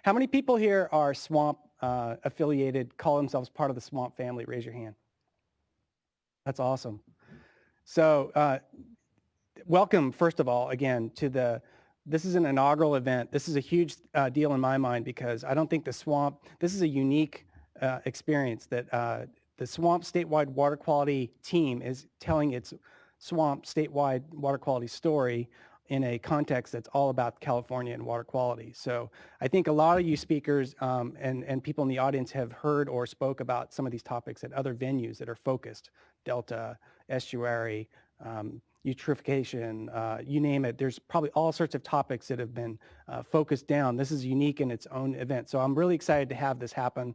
How many people here are swamp affiliated, call themselves part of the swamp family? Raise your hand. That's awesome. So welcome, first of all, again, to this is an inaugural event. This is a huge deal in my mind because I don't think the swamp, this is a unique experience that the swamp statewide water quality team is telling its swamp statewide water quality story in a context that's all about California and water quality. So I think a lot of you speakers and people in the audience have heard or spoke about some of these topics at other venues that are focused, Delta, estuary, eutrophication, you name it. There's probably all sorts of topics that have been focused down. This is unique in its own event. So I'm really excited to have this happen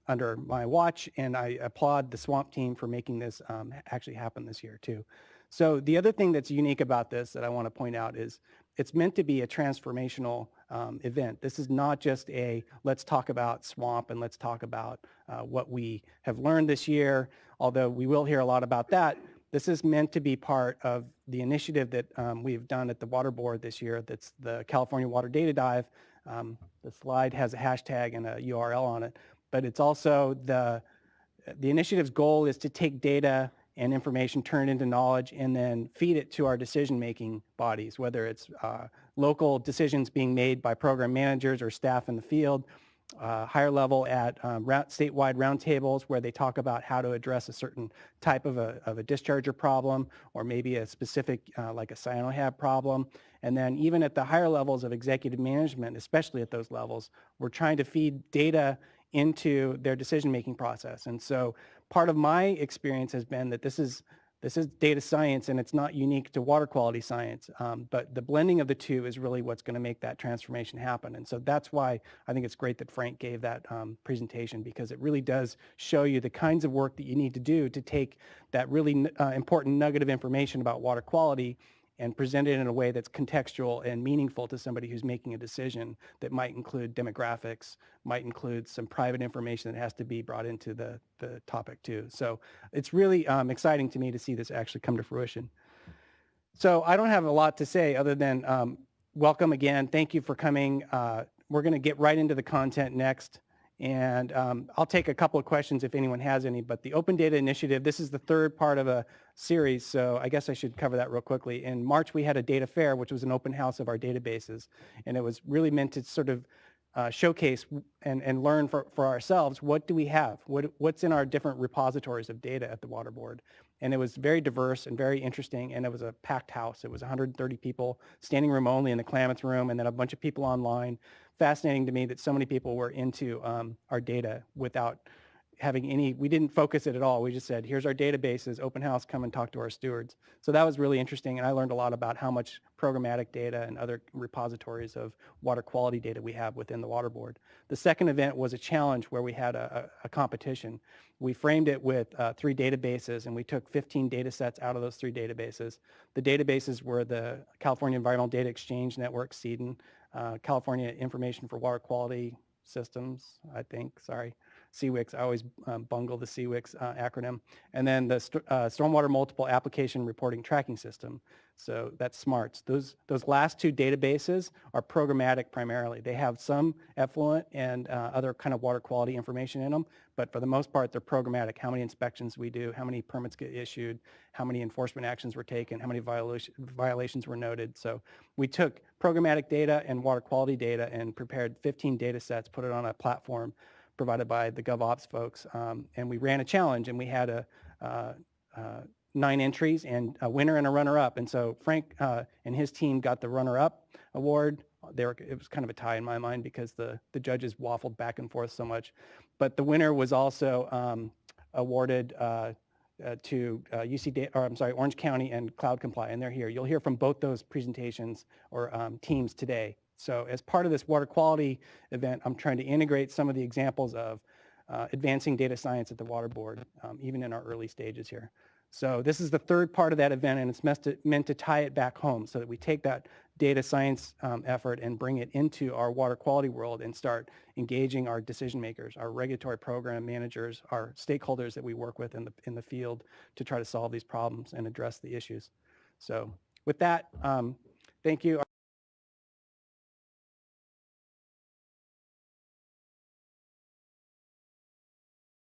under my watch, and I applaud the swamp team for making this actually happen this year too. So the other thing that's unique about this that I want to point out is it's meant to be a transformational event. This is not just a let's talk about swamp and let's talk about what we have learned this year, although we will hear a lot about that. This is meant to be part of the initiative that we've done at the Water Board this year. That's the California Water Data Dive. The slide has a hashtag and a URL on it, but it's also the initiative's goal is to take data and information, turn it into knowledge, and then feed it to our decision-making bodies, whether it's local decisions being made by program managers or staff in the field, higher level at statewide roundtables where they talk about how to address a certain type of a discharger problem, or maybe a specific like a cyanohab problem. And then even at the higher levels of executive management, especially at those levels, we're trying to feed data into their decision-making process. And so part of my experience has been that this is data science, and it's not unique to water quality science, but the blending of the two is really what's going to make that transformation happen. And so that's why I think it's great that Frank gave that presentation, because it really does show you the kinds of work that you need to do to take that really important nugget of information about water quality and present it in a way that's contextual and meaningful to somebody who's making a decision that might include demographics, might include some private information that has to be brought into the topic too. So it's really exciting to me to see this actually come to fruition. So I don't have a lot to say other than welcome again. Thank you for coming. We're going to get right into the content next. And I'll take a couple of questions if anyone has any, but the Open Data Initiative, this is the third part of a series, so I guess I should cover that real quickly. In March, we had a data fair, which was an open house of our databases, and it was really meant to sort of showcase and learn for ourselves, what do we have? What's in our different repositories of data at the Water Board? And it was very diverse and very interesting, and it was a packed house. It was 130 people, standing room only in the Klamath room, and then a bunch of people online. Fascinating to me that so many people were into our data without having any, we didn't focus it at all. We just said, here's our databases, open house, come and talk to our stewards. So that was really interesting, and I learned a lot about how much programmatic data and other repositories of water quality data we have within the Water Board. The second event was a challenge where we had a competition. We framed it with 3 databases, and we took 15 data sets out of those 3 databases. The databases were the California Environmental Data Exchange Network, CEDN, California Information for Water Quality Systems, I think, sorry, CWIX, I always bungle the CWIX acronym, and then the Stormwater Multiple Application Reporting Tracking System. So that's SMARTS. Those last 2 databases are programmatic primarily. They have some effluent and other kind of water quality information in them, but for the most part, they're programmatic. How many inspections we do, how many permits get issued, how many enforcement actions were taken, how many violations were noted. So we took programmatic data and water quality data and prepared 15 data sets, put it on a platform provided by the GovOps folks, and we ran a challenge, and we had 9 entries and a winner and a runner-up. And so Frank and his team got the runner-up award. It was kind of a tie in my mind because the judges waffled back and forth so much. But the winner was also awarded to Orange County and Cloud Comply, and they're here. You'll hear from both those presentations or teams today. So as part of this water quality event, I'm trying to integrate some of the examples of advancing data science at the Water Board, even in our early stages here. So this is the third part of that event, and it's meant to tie it back home so that we take that data science effort and bring it into our water quality world and start engaging our decision makers, our regulatory program managers, our stakeholders that we work with in the field to try to solve these problems and address the issues. So with that, thank you.